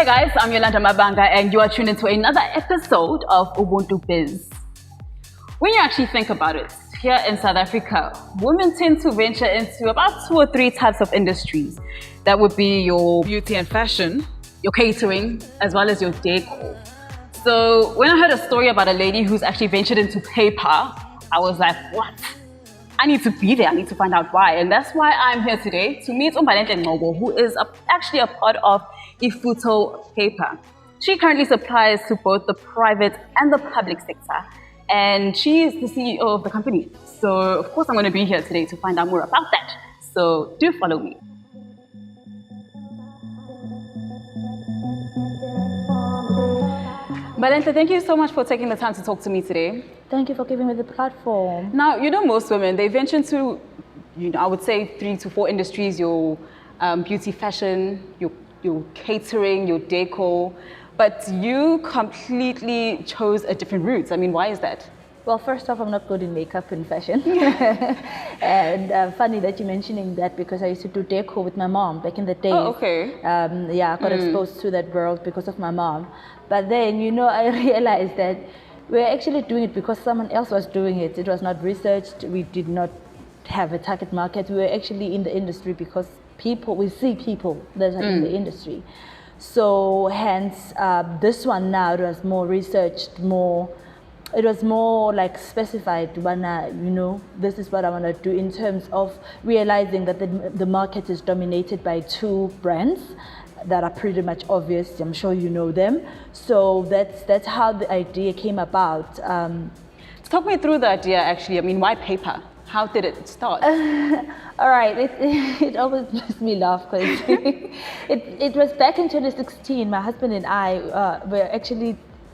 guys, I'm Yolanda Mabanga and you are tuned into another episode of UBUNTU.biz. When you actually think about it, here in South Africa, women tend to venture into about 2 or 3 types of industries. That would be your beauty and fashion, your catering, as well as your decor. So when I heard a story about a lady who's actually ventured into paper, I was like, what? I need to be there. I need to find out why. And that's why I'm here today to meet Mbalenhle Ngcobo, who is actually a part of Ifutho Paper. She currently supplies to both the private and the public sector. And she is the CEO of the company. So of course I'm going to be here today to find out more about that. So do follow me. Mbalenhle, thank you so much for taking the time to talk to me today. Thank you for giving me the platform. Now, you know, most women, they venture into, I would say 3 to 4 industries, your beauty, fashion, your catering, your decor, but you completely chose a different route. I mean, why is that? Well, first off, I'm not good in makeup and fashion. And funny that you're mentioning that because I used to do decor with my mom back in the day. Oh, okay. Yeah, I got exposed to that world because of my mom. But then, I realized that we're actually doing it because someone else was doing it. It was not researched. We did not have a target market. We were actually in the industry because we see people that are in the industry. So hence, this one now, it was more researched, it was more like specified when this is what I want to do in terms of realizing that the market is dominated by 2 brands that are pretty much obvious. I'm sure you know them. So that's how the idea came about. Talk me through the idea actually. I mean, why paper? How did it start? All right, it always makes me laugh because it was back in 2016. My husband and I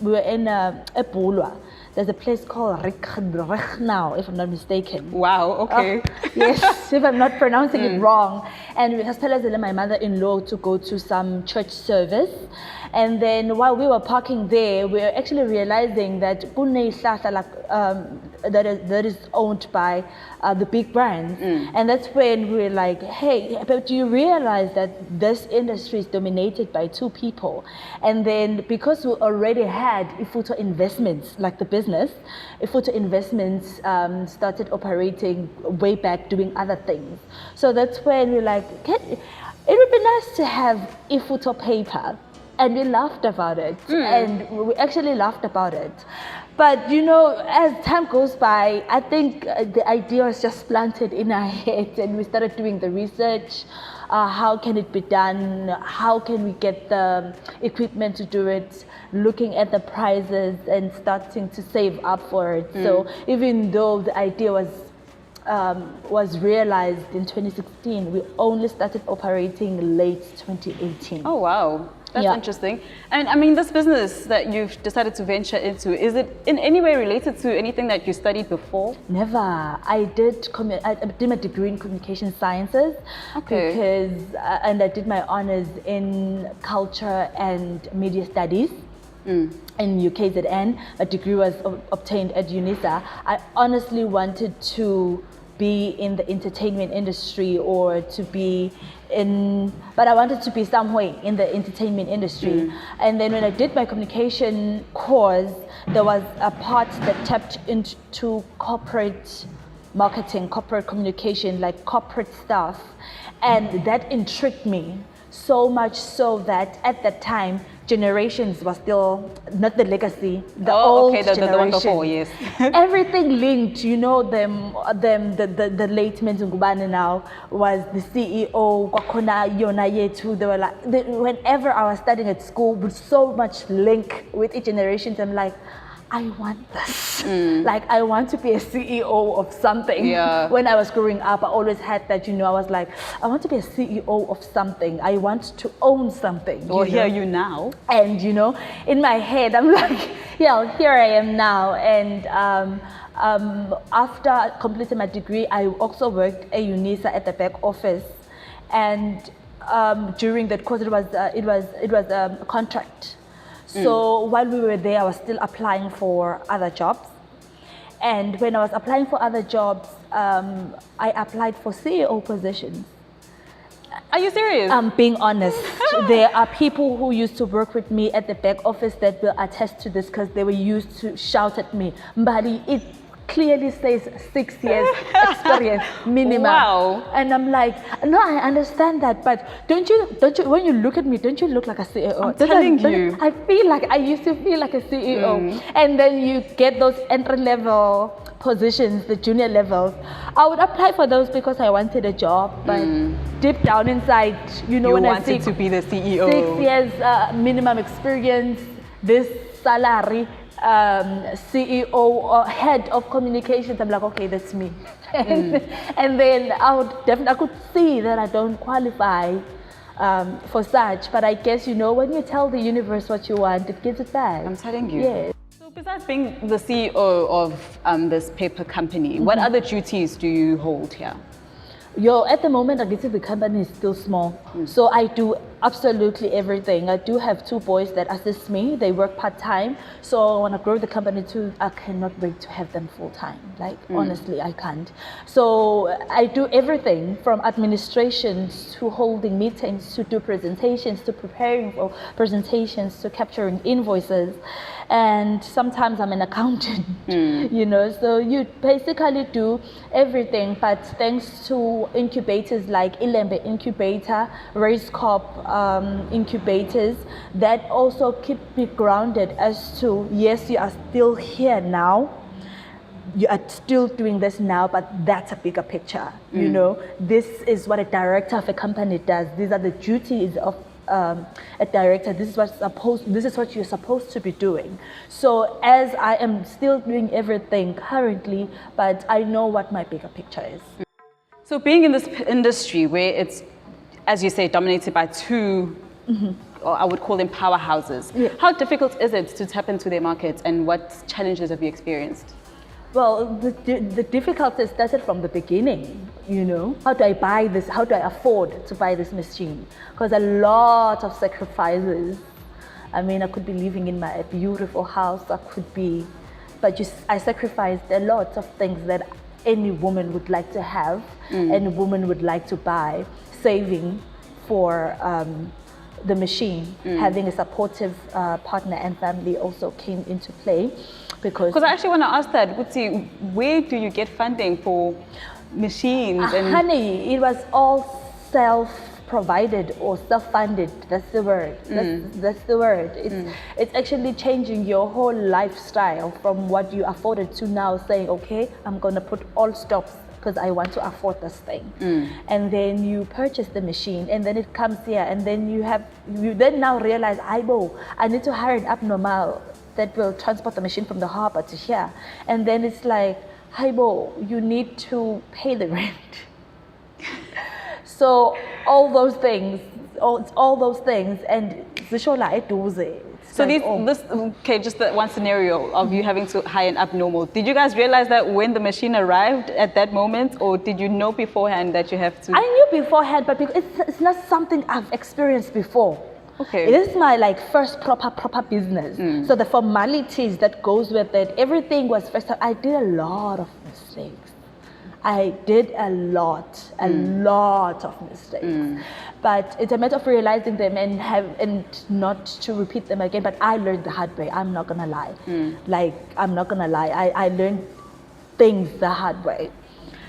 we were in Epulwa. There's a place called now, if I'm not mistaken. Wow, okay. Yes, if I'm not pronouncing it wrong. And we had my mother-in-law to go to some church service. And then while we were parking there, we were actually realizing that that is owned by the big brands. And that's when we were like, hey, but do you realize that this industry is dominated by 2 people? And then because we already had Ifutho Investments, like the business, Ifutho Investments started operating way back doing other things. So that's when we were like, it would be nice to have Ifutho Paper. And we laughed about it. And we actually laughed about it. But, as time goes by, I think the idea was just planted in our heads and we started doing the research. How can it be done? How can we get the equipment to do it? Looking at the prices and starting to save up for it. So even though the idea was realized in 2016, we only started operating late 2018. Oh, wow. That's interesting. And I mean, this business that you've decided to venture into, is it in any way related to anything that you studied before? Never. I did my degree in communication sciences. Okay. And I did my honors in culture and media studies. In UKZN. A degree was obtained at UNISA. I honestly wanted to be in the entertainment industry but I wanted to be somewhere in the entertainment industry. And then when I did my communication course, there was a part that tapped into corporate marketing, corporate communication, like corporate stuff. And that intrigued me so much so that at that time, generations was still not the legacy, the old generation. The one before, yes. Everything linked, the late Menzungubane now was the CEO, Kwakona Yona Yetu. They were like, whenever I was studying at school, with so much link with each generation, I'm like, I want this. Like, I want to be a CEO of something. Yeah. When I was growing up, I always had that, I was like, I want to be a CEO of something. I want to own something. Well, here you now. And, in my head, I'm like, yeah, here I am now. And after completing my degree, I also worked at UNISA at the back office. And during that course, it was a contract. So while we were there, I was still applying for other jobs. And when I was applying for other jobs, I applied for CEO positions. Are you serious? I'm being honest. There are people who used to work with me at the back office that will attest to this because they were used to shout at me. Mbali, it clearly says 6 years experience minimum. Wow. And I'm like, no, I understand that, but don't you, when you look at me, don't you look like a CEO? I'm telling you. I used to feel like a CEO. And then you get those entry level positions, the junior levels. I would apply for those because I wanted a job, but deep down inside, you know, when I see wanted to be the CEO. 6 years minimum experience, this salary, CEO or head of communications, I'm like, okay, that's me. And then I could see that I don't qualify for such, but I guess, you know, when you tell the universe what you want, it gives it back. I'm telling you. Yes. So besides being the CEO of this paper company, what other duties do you hold here? At the moment, I guess the company is still small. So I do absolutely everything. I do have 2 boys that assist me. They work part-time. So I want to grow the company too. I cannot wait to have them full-time. Like, honestly, I can't. So I do everything from administrations to holding meetings, to do presentations, to preparing for presentations, to capturing invoices. And sometimes I'm an accountant, you know, so you basically do everything, but thanks to incubators like Ilembe Incubator, Race Corp incubators, that also keep me grounded as to, yes, you are still here now, you are still doing this now, but that's a bigger picture, you know. This is what a director of a company does. These are the duties of a director. This is what you're supposed to be doing. So as I am still doing everything currently, but I know what my bigger picture is. So being in this industry where it's, as you say, dominated by 2, or I would call them powerhouses, how difficult is it to tap into their markets, and what challenges have you experienced? Well, the difficulty started from the beginning, you know. How do I buy this? How do I afford to buy this machine? Because a lot of sacrifices. I mean, I could be living in my beautiful house, I sacrificed a lot of things that any woman would like to have, any woman would like to buy, saving for the machine. Having a supportive partner and family also came into play. Because I actually want to ask that, Guti, where do you get funding for machines? Honey, it was all self-provided or self-funded. That's the word. That's the word. It's actually changing your whole lifestyle from what you afforded to now saying, okay, I'm going to put all stops because I want to afford this thing. And then you purchase the machine, and then it comes here, and then you then now realize, I need to hire an abnormal that will transport the machine from the harbor to here. And then it's like, you need to pay the rent. So all those things, and so just that one scenario of you having to hire an abnormal. Did you guys realize that when the machine arrived at that moment, or did you know beforehand that you have to? I knew beforehand, but it's not something I've experienced before. Okay. This is my first proper business. So the formalities that goes with it, everything was first time. I did a lot of mistakes. I did a lot of mistakes. But it's a matter of realizing them and not to repeat them again. But I learned the hard way. I'm not gonna lie. I'm not gonna lie. I learned things the hard way.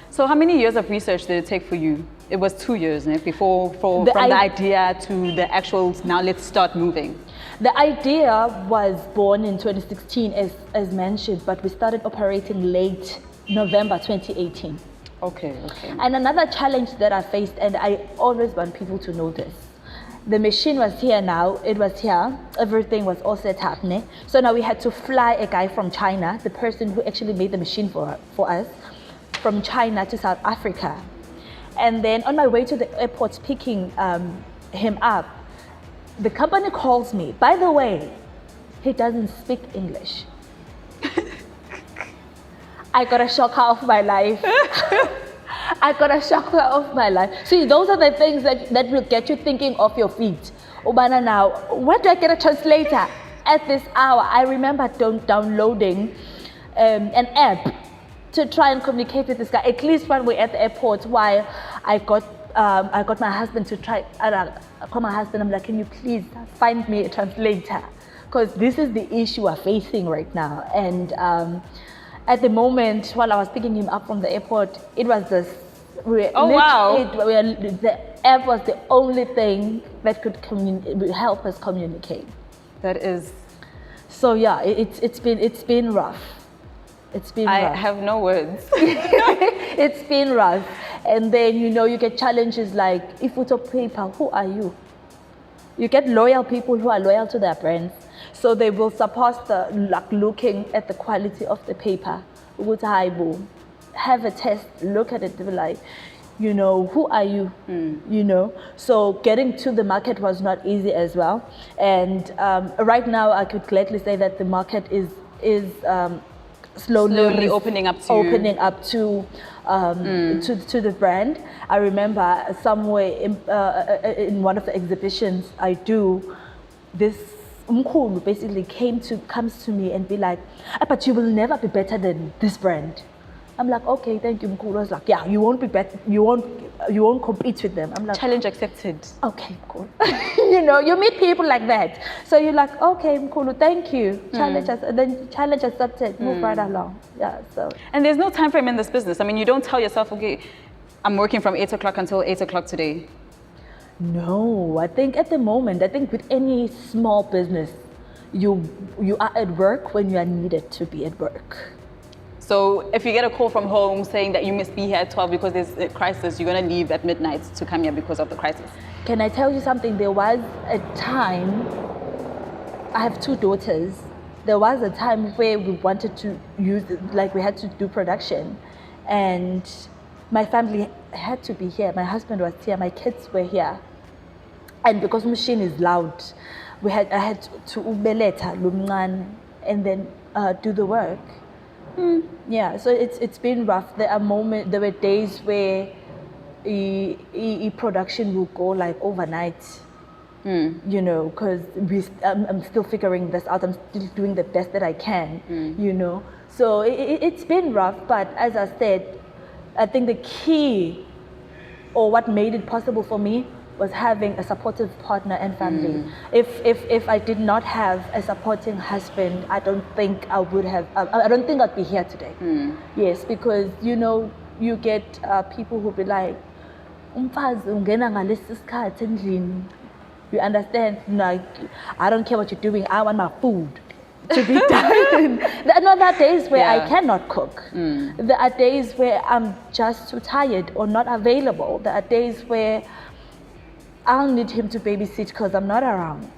So how many years of research did it take for you? It was 2 years, before from the idea to the actual, now let's start moving. The idea was born in 2016 as mentioned, but we started operating late November 2018. Okay. And another challenge that I faced, and I always want people to know this, the machine was here now, it was here, everything was all set up. So now we had to fly a guy from China, the person who actually made the machine for us, from China to South Africa. And then on my way to the airport picking him up, the company calls me. By the way, he doesn't speak English. I got a shocker of my life. See, those are the things that will get you thinking off your feet. Ubana now, where do I get a translator? At this hour, I remember downloading an app to try and communicate with this guy, at least when we're at the airport, while I got I got my husband to try. I call my husband. I'm like, can you please find me a translator? Because this is the issue we're facing right now. And at the moment, while I was picking him up from the airport, it was this. The app was the only thing that could help us communicate. That is. So yeah, it's been rough. It's been rough. I have no words. It's been rough. And then, you get challenges like, Ifutho Paper, who are you? You get loyal people who are loyal to their brands. So they will support looking at the quality of the paper. Have a test, look at it, they be like, who are you? So getting to the market was not easy as well. And right now I could gladly say that the market is slowly opening up to the brand. I remember somewhere in one of the exhibitions I do, this Mkhulu basically comes to me and be like, but you will never be better than this brand. I'm like, okay, thank you, Mkhulu. I was like, yeah, you won't be better, you won't compete with them. I'm like, challenge accepted. Okay, cool. You meet people like that. So you're like, okay, Mkhulu, thank you. Challenge accepted, move right along. Yeah, so. And there's no time frame in this business. I mean, you don't tell yourself, okay, I'm working from 8 o'clock until 8 o'clock today. No, I think at the moment, with any small business, you are at work when you are needed to be at work. So if you get a call from home saying that you must be here at 12 because there's a crisis, you're going to leave at midnight to come here because of the crisis. Can I tell you something? There was a time, I have 2 daughters. There was a time where we wanted to we had to do production. And my family had to be here. My husband was here, my kids were here. And because machine is loud, I had to ubeleta lumncane and then do the work. Yeah, so it's been rough. There were days where production will go like overnight. Because I'm still figuring this out. I'm still doing the best that I can. So it's been rough, but as I said, I think the key, or what made it possible for me, was having a supportive partner and family. If I did not have a supporting husband, I don't think I would have. I don't think I'd be here today. Yes, because you get people who be like, umfazi ungena ngalesi sikhathi endlini. You understand? Like, I don't care what you're doing. I want my food to be done. There are days where I cannot cook. There are days where I'm just too tired or not available. There are days where I'll need him to babysit because I'm not around,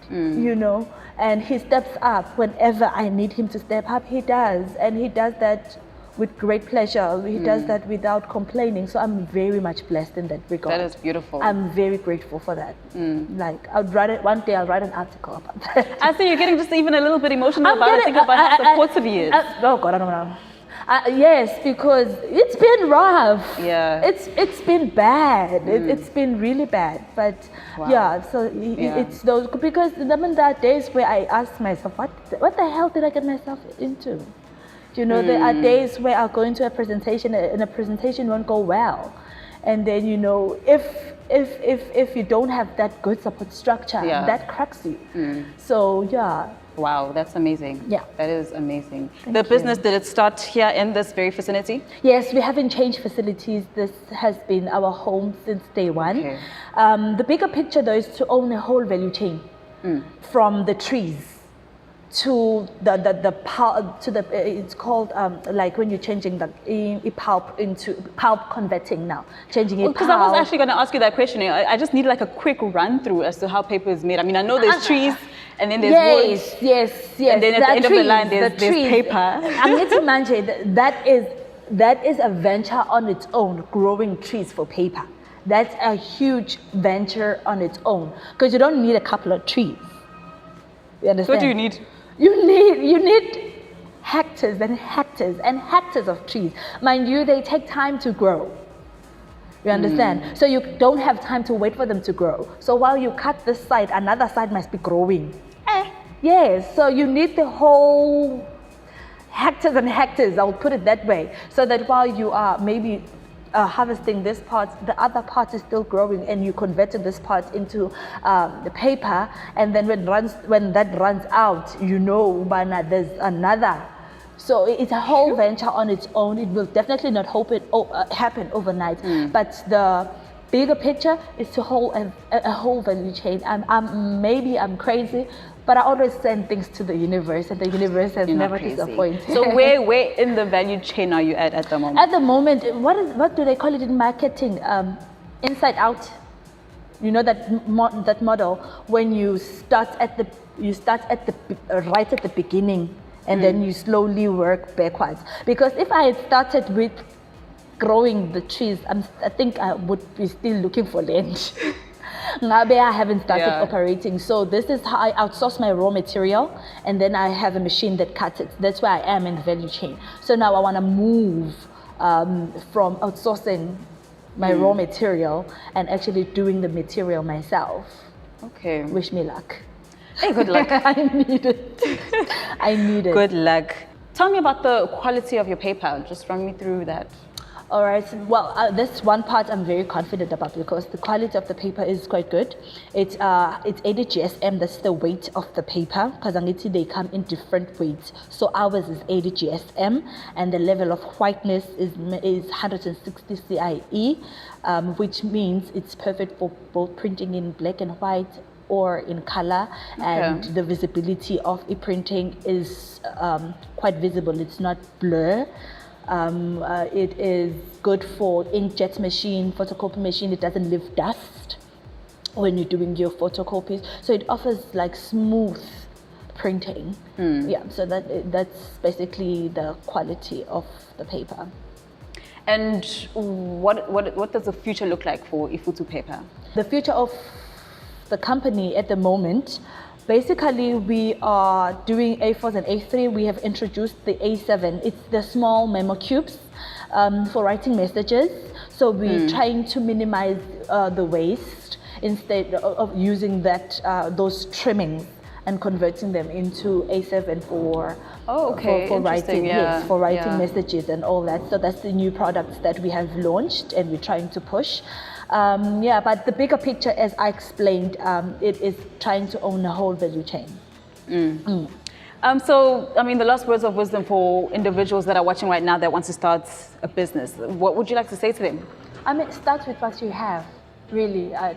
and he steps up whenever I need him to step up. He does, and he does that with great pleasure. He does that without complaining. So I'm very much blessed in that regard. That is beautiful. I'm very grateful for that. Like, one day I'll write an article about that. I see you're getting just even a little bit emotional about it. Think about how supportive he is. Oh God, I don't know. Yes, because it's been rough. Yeah. It's been bad. It's been really bad. But so it's those, because there are days where I ask myself, what the hell did I get myself into? There are days where I'll go into a presentation and a presentation won't go well. And then, if you don't have that good support structure, that cracks you. So, yeah. Wow, that's amazing. Yeah. That is amazing. Thank you. Business, did it start here in this very vicinity? Yes, we haven't changed facilities. This has been our home since day one. Okay. The bigger picture, though, is to own a whole value chain from the trees to the pulp, to the it's called like when you're changing the pulp into pulp converting now, changing it. Because I was actually going to ask you that question. I just need like a quick run through as to how paper is made. I mean, I know there's trees and then there's wood. Yes. And then at the end of the line, there's paper. I'm going to imagine that is a venture on its own, growing trees for paper. That's a huge venture on its own, because you don't need a couple of trees. You understand? What do you need? You need hectares and hectares and hectares of trees. Mind you, they take time to grow. You understand? So you don't have time to wait for them to grow. So while you cut this side, another side must be growing. Yes, so you need the whole hectares and hectares, I'll put it that way, so that while you are maybe harvesting this part, the other part is still growing, and you converting this part into the paper, and then when that runs out, there's another. So it's a whole venture on its own. It will definitely not happen overnight, but the bigger picture is to hold a whole value chain. Maybe I'm crazy, but I always send things to the universe, and the universe has never disappointed. So where in the value chain are you at the moment? At the moment, what do they call it in marketing? Inside out. You know that model when you start at the right at the beginning, and then you slowly work backwards. Because if I had started with growing the trees, I think I would be still looking for land. I haven't started operating. So this is how I outsource my raw material, and then I have a machine that cuts it. That's where I am in the value chain. So now I want to move from outsourcing my raw material and actually doing the material myself. Okay. Wish me luck. Hey, good luck. I need it. I need it. Good luck. Tell me about the quality of your paper. Just run me through that. All right. Well, this one part I'm very confident about because the quality of the paper is quite good. It's 80 GSM. That's the weight of the paper. Because they come in different weights. So ours is 80 GSM, and the level of whiteness is 160 CIE, which means it's perfect for both printing in black and white or in color, and the visibility of e-printing is quite visible. It's not blur. It is good for inkjet machine, photocopy machine. It doesn't leave dust when you're doing your photocopies. So it offers like smooth printing. Yeah, so that's basically the quality of the paper. And what does the future look like for Ifutho Paper? The future of the company at the moment, basically we are doing A4s and A3. We have introduced the A7. It's the small memo cubes for writing messages. So we're trying to minimize the waste instead of using those trimmings and converting them into A7 for writing, for writing messages and all that. So that's the new products that we have launched and we're trying to push. But the bigger picture, as I explained, it is trying to own a whole value chain. So, I mean, the last words of wisdom for individuals that are watching right now that want to start a business, what would you like to say to them? I mean, start with what you have, really. I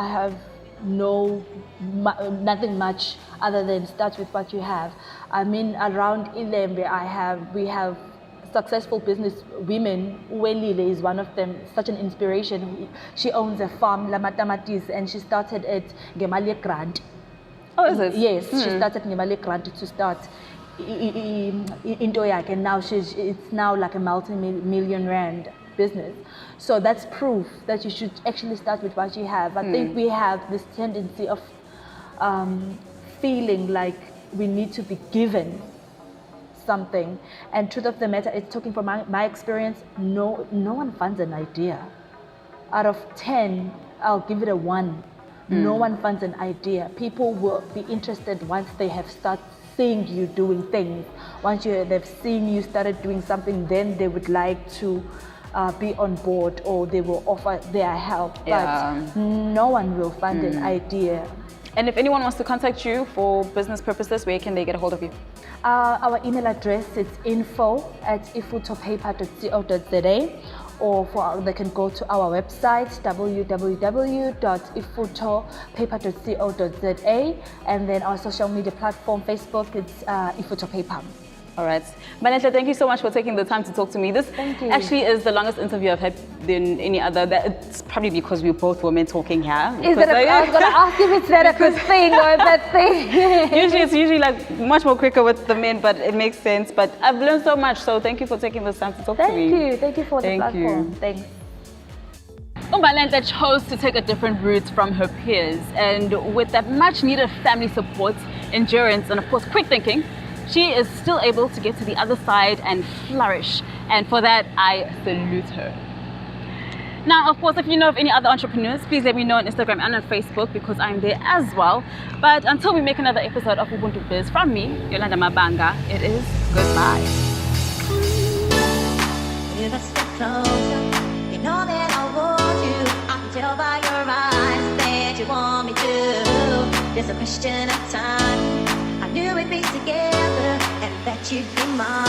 have nothing much other than start with what you have. I mean, around Ilembe, we have successful business women. Uwelile is one of them, such an inspiration. She owns a farm, Lamatamatis, and she started it Ngemali Grant. Oh, is it? Yes, she started Ngemali Grant to start into Yak, and now it's now like a multi-million rand business. So that's proof that you should actually start with what you have. I think we have this tendency of feeling like we need to be given something, and truth of the matter is, talking from my experience, no one funds an idea. Out of 10, I'll give it a 1. No one funds an idea. People will be interested once they have started seeing you doing things. Once they've seen you started doing something, then they would like to be on board, or they will offer their help. But no one will fund an idea. And if anyone wants to contact you for business purposes, where can they get a hold of you? Our email address is info@ifuthopaper.co.za, or they can go to our website www.ifuthopaper.co.za, and then our social media platform, Facebook, it's Ifutho Paper. All right. Mbalenhle, thank you so much for taking the time to talk to me. This actually is the longest interview I've had than any other. It's probably because we're both women talking here. I was going to ask if it's that a good thing or a bad thing. It's usually like much more quicker with the men, but it makes sense. But I've learned so much, so thank you for taking this time to talk to me. Thank you for the platform. Thanks. Mbalenhle chose to take a different route from her peers, and with that much needed family support, endurance, and of course quick thinking, she is still able to get to the other side and flourish. And for that, I salute her. Now, of course, if you know of any other entrepreneurs, please let me know on Instagram and on Facebook, because I'm there as well. But until we make another episode of UBUNTU.biz, from me, Yolanda Mabanga, it is goodbye. just a question of time. I knew we'd be together and that you'd be mine.